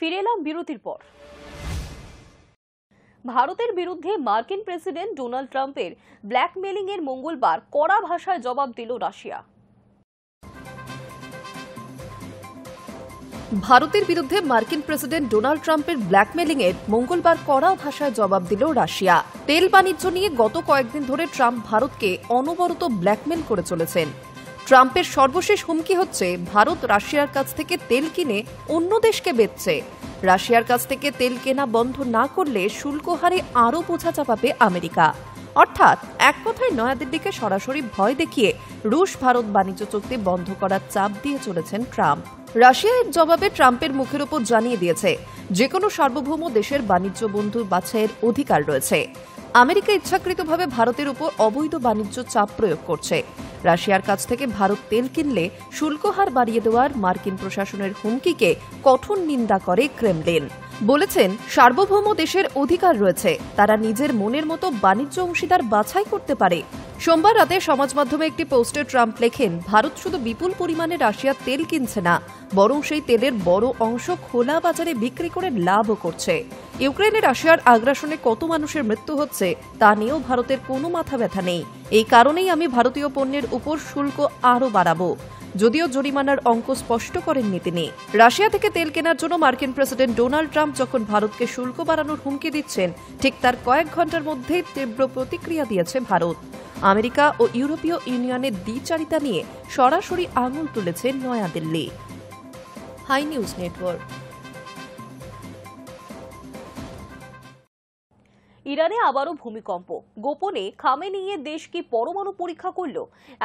ফিরে এলাম বিরতির পর। ভারতের বিরুদ্ধে মার্কিন প্রেসিডেন্ট ডোনাল্ড ট্রাম্পের ব্ল্যাকমেলিং এর মঙ্গলবার কড়া ভাষায় জবাব দিল রাশিয়া। ভারতের বিরুদ্ধে মার্কিন প্রেসিডেন্ট ডোনাল্ড ট্রাম্পের ব্ল্যাকমেলিং এর মঙ্গলবার কড়া ভাষায় জবাব দিল রাশিয়া। তেল বাণিজ্য নিয়ে গত কয়েকদিন ধরে ট্রাম্প ভারতকে অনবরত ব্ল্যাকমেল করে চলেছেন। ট্রাম্পের সর্বশেষ হুমকি হচ্ছে ভারত রাশিয়ার কাছ থেকে তেল কিনে অন্য দেশকে বেচছে। রাশিয়ার কাছ থেকে তেল কেনা বন্ধ না করলে শুল্ক হারে আরও বোঝা চাপাবে আমেরিকা। অর্থাৎ এক কথায় নয়াদিল্লিকে সরাসরি ভয় দেখিয়ে রুশ ভারত বাণিজ্য চুক্তি বন্ধ করার চাপ দিয়ে চলেছেন ট্রাম্প। রাশিয়া এর জবাবে ট্রাম্পের মুখের উপর জানিয়ে দিয়েছে যে কোনো সার্বভৌম দেশের বাণিজ্য বন্ধু বাছাইয়ের অধিকার রয়েছে। আমেরিকা ইচ্ছাকৃতভাবে ভারতের উপর অবৈধ বাণিজ্য চাপ প্রয়োগ করছে। রাশিয়ার কাছ থেকে ভারত তেল কিনলে শুল্ক হার বাড়িয়ে দেওয়ার মার্কিন প্রশাসনের হুমকিকে কঠোর নিন্দা করে ক্রেমলিন। বলেছেন সার্বভৌম দেশের অধিকার রয়েছে, তারা নিজের মনের মতো বাণিজ্য অংশীদার বাছাই করতে পারে। সোমবার রাতে সমাজ মাধ্যমে একটি পোস্টে ট্রাম্প লেখেন, ভারত শুধু বিপুল পরিমাণে রাশিয়ার তেল কিনছে না, বরং সেই তেলের বড় অংশ খোলা বাজারে বিক্রি করে লাভও করছে। ইউক্রেনে রাশিয়ার আগ্রাসনে কত মানুষের মৃত্যু হচ্ছে তা নিয়েও ভারতের কোনো মাথা ব্যথা নেই। এই কারণেই আমি ভারতীয় পণ্যের উপর শুল্ক আরও বাড়াবো। যদিও জরিমানার অঙ্ক স্পষ্ট করেননি তিনি। রাশিয়া থেকে তেল কেনার জন্য মার্কিন প্রেসিডেন্ট ডোনাল্ড ট্রাম্প যখন ভারতকে শুল্ক বাড়ানোর হুমকি দিচ্ছেন, ঠিক তার কয়েক ঘন্টার মধ্যেই তীব্র প্রতিক্রিয়া দিয়েছে ভারত। আমেরিকা ও ইউরোপীয় ইউনিয়নের দ্বিচারিতা নিয়ে সরাসরি আঙুল তুলেছে নয়াদিল্লি। High news network. ইরানে আবারও ভূমিকম্প। গোপনে খামেনেইয়ের দেশ কি পরমাণু পরীক্ষা করল?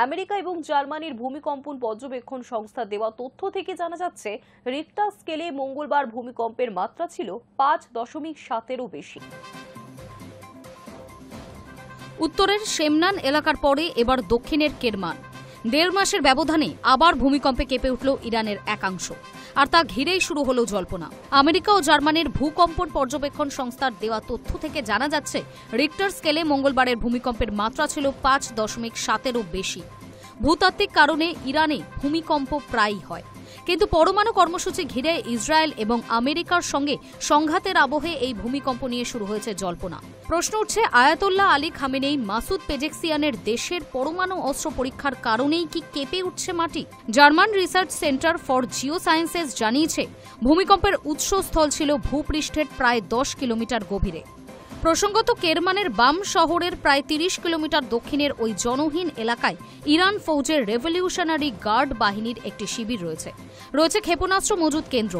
আমেরিকা এবং জার্মানির ভূমিকম্পন পর্যবেক্ষণ সংস্থা দেওয়া তথ্য থেকে জানা যাচ্ছে, রিক্টার স্কেলে মঙ্গলবার ভূমিকম্পের মাত্রা ছিল 5.7-এরও বেশি। উত্তরের শেমনান এলাকার পরে এবার দক্ষিণের কেরমান। 1.5 মাসের ব্যবধানে আবার ভূমিকম্পে কেঁপে উঠল ইরানের একাংশ, আর তা ঘিরেই শুরু হলো জল্পনা। আমেরিকা ও জার্মানির ভূকম্পন পর্যবেক্ষণ সংস্থার দেওয়া তথ্য থেকে জানা যাচ্ছে, রিক্টার স্কেলে মঙ্গলবারের ভূমিকম্পের মাত্রা ছিল 5.7-এরও বেশি। ভূতাত্ত্বিক কারণে ইরানে ভূমিকম্প প্রায়ই হয়, কিন্তু পরমাণু কর্মসূচি ঘিরে ইসরায়েল এবং আমেরিকার সঙ্গে সংঘাতের আবহে এই ভূমিকম্প নিয়ে শুরু হয়েছে জল্পনা। প্রশ্ন উঠছে, আয়াতোল্লাহ আলী খামেনেই মাসুদ পেজেকসিয়ানের দেশের পরমাণু অস্ত্র পরীক্ষার কারণেই কি কেঁপে উঠছে মাটি? German research centre for Jio sciences জানিয়েছে, ভূমিকম্পের উৎসস্থল ছিল ভূপৃষ্ঠের প্রায় 10 কিলোমিটার গভীরে। প্রসঙ্গত, কেরমানের বাম শহরের প্রায় 30 কিলোমিটার দক্ষিণের ওই জনহীন এলাকায় ইরান ফৌজের রেভলিউশনারি গার্ড বাহিনীর একটি শিবির রয়েছে। ক্ষেপণাস্ত্র মজুত কেন্দ্র।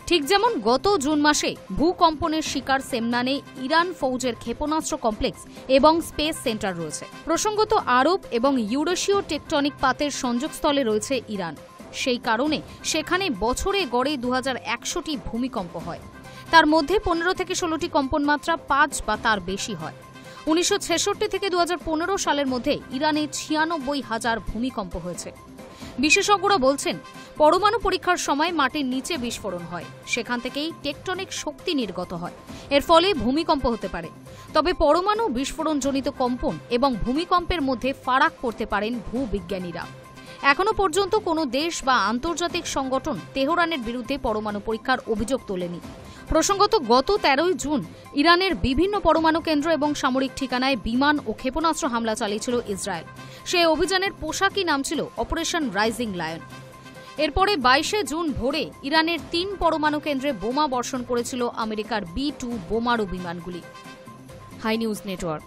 ঠিক যেমন গত জুন মাসে ভূকম্পনের শিকার সেমনানে ইরান ফৌজের ক্ষেপণাস্ত্র কমপ্লেক্স এবং স্পেস সেন্টার রয়েছে। প্রসঙ্গত, আরব এবং ইউরেশীয় টেকটনিক পাতের সংযোগস্থলে রয়েছে ইরান। সেই কারণে সেখানে বছরে গড়ে 2100টি ভূমিকম্প হয়। তার মধ্যে 15 থেকে 16টি কম্পনমাত্রা 5 বা তার বেশি হয়। 1966 থেকে 2015 সালের মধ্যে ইরানে 96,000 ভূমিকম্প হয়েছে। বিশেষজ্ঞরা বলছেন, পরমাণু পরীক্ষার সময় মাটির নিচে বিস্ফোরণ হয়, সেখান থেকেই টেকটনিক শক্তি নির্গত হয়, এর ফলে ভূমিকম্প হতে পারে। তবে পরমাণু বিস্ফোরণজনিত কম্পন এবং ভূমিকম্পের মধ্যে ফারাক করতে পারেন ভূবিজ্ঞানীরা। এখনো পর্যন্ত কোনো দেশ বা আন্তর্জাতিক সংগঠন তেহরানের বিরুদ্ধে পরমাণু পরীক্ষার অভিযোগ তোলেনি। প্রসঙ্গত, গত 13 জুন ইরানের বিভিন্ন পরমাণু কেন্দ্র এবং সামরিক ঠিকানায় বিমান ও ক্ষেপণাস্ত্র হামলা চালিয়েছিল ইসরায়েল। সেই অভিযানের পোশাকি নাম ছিল অপারেশন রাইজিং লায়ন। এরপরে 22 জুন ভোরে ইরানের 3 পরমাণু কেন্দ্রে বোমা বর্ষণ করেছিল আমেরিকার B-2 বোমারু বিমানগুলি। High news network.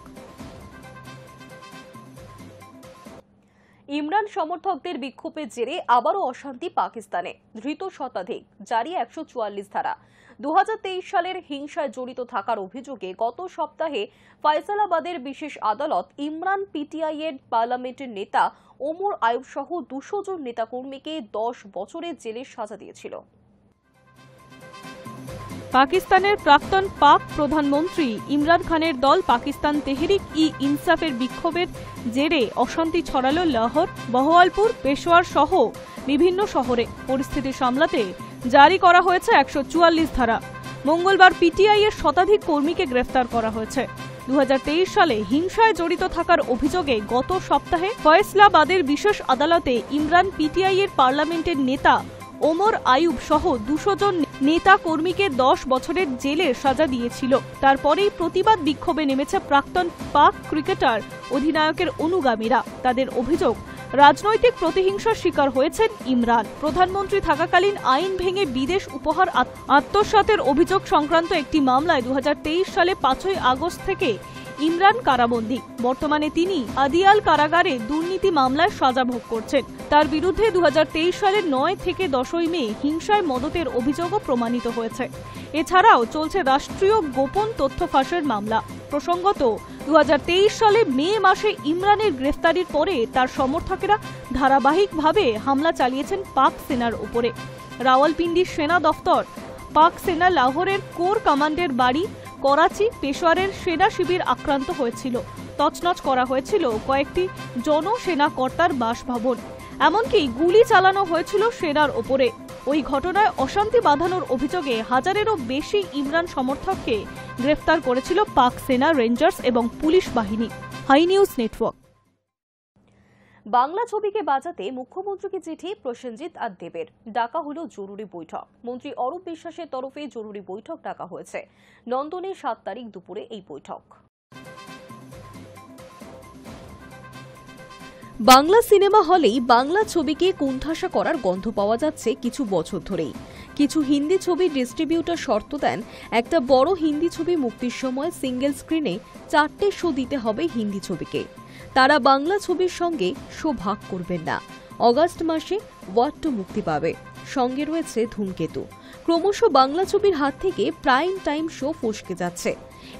ইমরান সমর্থকদের বিক্ষোভের জেরে আবারও অশান্তি পাকিস্তানে। ধৃত শতাধিক, জারি 144 ধারা। 2023 সালের হিংসায় জড়িত থাকার অভিযোগে গত সপ্তাহে ফয়সালাবাদের বিশেষ আদালত ইমরান পিটিআই এর পার্লামেন্টের নেতা ওমর আয়ুব সহ 200 জন নেতাকর্মীকে 10 বছরের জেলের সাজা দিয়েছিল। পাকিস্তানের প্রাক্তন পাক প্রধানমন্ত্রী ইমরান খানের দল পাকিস্তান তেহরিক-ই-ইনসাফের বিক্ষোভের জেরে অশান্তি ছড়ালো লাহোর, বহওয়ালপুর, পেশোয়ার সহ বিভিন্ন শহরে। পরিস্থিতি সামলাতে জারি করা হয়েছে 144 ধারা। মঙ্গলবার পিটিআই এর শতাধিক কর্মীকে গ্রেফতার করা হয়েছে। 2023 সালে হিংসায় জড়িত থাকার অভিযোগে গত সপ্তাহে ফয়সলাবাদের বিশেষ আদালতে ইমরান পিটিআই এর পার্লামেন্টের নেতা ওমর আয়ুব সহ 200 জন নেতা কর্মীকে 10 বছরের জেলের সাজা দিয়েছিল। তারপরেই প্রতিবাদ বিক্ষোভে নেমেছে প্রাক্তন পাক ক্রিকেটার অধিনায়কের অনুগামীরা। তাদের অভিযোগ, রাজনৈতিক প্রতিহিংসার শিকার হয়েছেন ইমরান। প্রধানমন্ত্রী থাকাকালীন আইন ভেঙে বিদেশ উপহার আত্মসাতের অভিযোগ সংক্রান্ত একটি মামলায় 2023 সালে 5ই আগস্ট থেকে ইমরান কারাবন্দী। বর্তমানে তিনি আদিয়াল কারাগারে দুর্নীতি মামলায় সাজা ভোগ করছেন। তার বিরুদ্ধে 2023 সালের 9 থেকে 10ই মে হিংসায় মদতের অভিযোগও প্রমাণিত হয়েছে। এছাড়াও চলছে রাষ্ট্রীয় গোপন তথ্য ফাঁসের মামলা। প্রসঙ্গত, 2023 সালে মে মাসে ইমরানের গ্রেফতারির পরে তার সমর্থকেরা ধারাবাহিকভাবে হামলা চালিয়েছেন পাক সেনার উপরে। রাওয়ালপিন্ডির সেনা দফতর, পাক সেনা লাহোরের কোর কমান্ডের বাড়ি, করাচি, পেশোয়ারের সেনা শিবির আক্রান্ত হয়েছিল। তছনছ করা হয়েছিল কয়েকটি জনসেনা কর্তার বাসভবন। এমনকি গুলি চালানো হয়েছিল সেনার ওপরে। ওই ঘটনায় অশান্তি বাঁধানোর অভিযোগে হাজারেরও বেশি ইমরান সমর্থককে গ্রেফতার করেছিল পাক সেনা, রেঞ্জার্স এবং পুলিশ বাহিনী। High news network. বাংলা ছবিকে বাঁচাতে মুখ্যমন্ত্রীকে চিঠি প্রসেনজিৎ আর দেবের। ডাকা হলো জরুরি বৈঠক। মন্ত্রী অরূপ বিশ্বাসের তরফে জরুরি বৈঠক ডাকা হয়েছে। নন্দনে 7 তারিখ দুপুরে এই বৈঠক। বাংলা সিনেমা হলেই বাংলা ছবিকে কোণঠাসা করার গন্ধ পাওয়া যাচ্ছে কিছু বছর ধরেই। কিছু হিন্দি ছবির ডিস্ট্রিবিউটর শর্ত দেন, একটা বড় হিন্দি ছবি মুক্তির সময় সিঙ্গেল স্ক্রিনে 4টে শো দিতে হবে হিন্দি ছবিকে। তারা বাংলা ছবির সঙ্গে শো ভাগ করবেন না। অগাস্ট মাসে ওয়ার 2 মুক্তি পাবে, সঙ্গে রয়েছে ধূমকেতু। ক্রমশ বাংলা ছবির হাত থেকে প্রাইম টাইম শো ফসকে যাচ্ছে।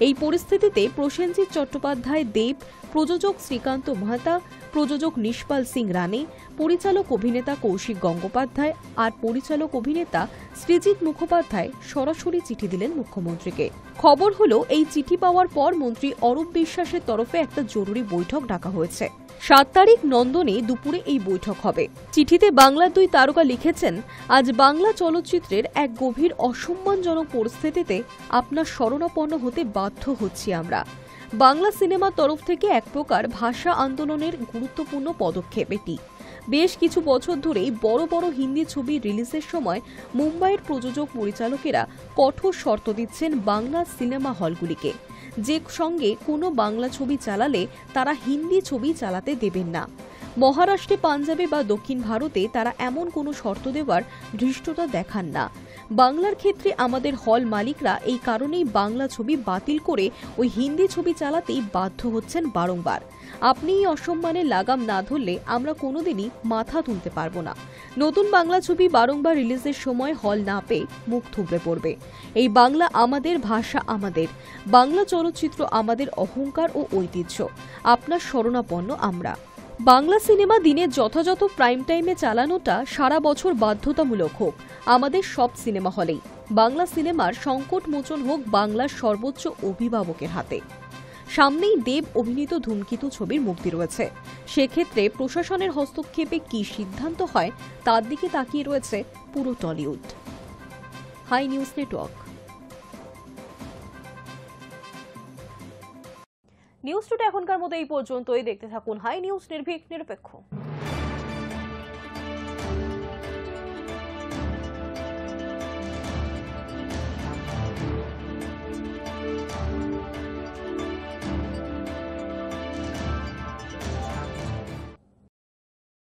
এই পরিস্থিতিতে প্রসেনজিৎ চট্টোপাধ্যায় দেব, প্রযোজক শ্রীকান্ত মাহাতা, প্রযোজক নিষ্পাল সিং রানে, পরিচালক অভিনেতা কৌশিক গঙ্গোপাধ্যায় আর পরিচালক অভিনেতা সৃজিত মুখোপাধ্যায় সরাসরি চিঠি দিলেন মুখ্যমন্ত্রীকে। খবর হলো, এই চিঠি পাওয়ার পর মন্ত্রী অরূপ বিশ্বাসের তরফে একটা জরুরি বৈঠক ডাকা হয়েছে। 7 তারিখ নন্দনে দুপুরে এই বৈঠক হবে। চিঠিতে বাংলার 2 তারকা লিখেছেন, আজ বাংলা চলচ্চিত্রের এক গভীর অসম্মানজনক পরিস্থিতিতে আপনার শরণাপন্ন হতে বাধ্য হচ্ছি আমরা। বাংলা সিনেমার তরফ থেকে এক প্রকার ভাষা আন্দোলনের গুরুত্বপূর্ণ পদক্ষেপ এটি। বেশ কিছু বছর ধরেই বড় বড় হিন্দি ছবি রিলিজের সময় মুম্বাইয়ের প্রযোজক পরিচালকেরা কঠোর শর্ত দিচ্ছেন বাংলা সিনেমা হলগুলিকে, যে সঙ্গে কোনো বাংলা ছবি চালালে তারা হিন্দি ছবি চালাতে দেবেন না। মহারাষ্ট্রে, পাঞ্জাবে বা দক্ষিণ ভারতে তারা এমন কোনো শর্ত দেওয়ার ধৃষ্টতা দেখান না। বাংলার ক্ষেত্রে আমাদের হল মালিকরা এই কারণেই বাংলা ছবি বাতিল করে ওই হিন্দি ছবি চালাতেই বাধ্য হচ্ছেন বারংবার। আপনি এই অসম্মানের লাগাম না ধরলে আমরা কোনোদিনই মাথা তুলতে পারবো না। নতুন বাংলা ছবি বারংবার রিলিজের সময় হল না পেয়ে মুখ থুবড়ে পড়বে। এই বাংলা আমাদের, ভাষা আমাদের, বাংলা চলচ্চিত্র আমাদের অহংকার ও ঐতিহ্য। আপনার শরণাপন্ন আমরা। বাংলা সিনেমা দিনে যথাযথ প্রাইম টাইমে চালানোটা সারা বছর বাধ্যতামূলক হোক আমাদের সব সিনেমা হলেই। বাংলা সিনেমার সংকট মোচন হোক বাংলার সর্বোচ্চ অভিভাবকের হাতে। সামনেই দেব অভিনীত ধূমকেতু ছবির মুক্তি রয়েছে। সেক্ষেত্রে প্রশাসনের হস্তক্ষেপে কি সিদ্ধান্ত হয় তার দিকে তাকিয়ে রয়েছে পুরো Tollywood. Hi news network. News today এখনকার মতো এই পর্যন্তই। দেখতে থাকুন হাই নিউজ, নির্ভীক, নিরপেক্ষ।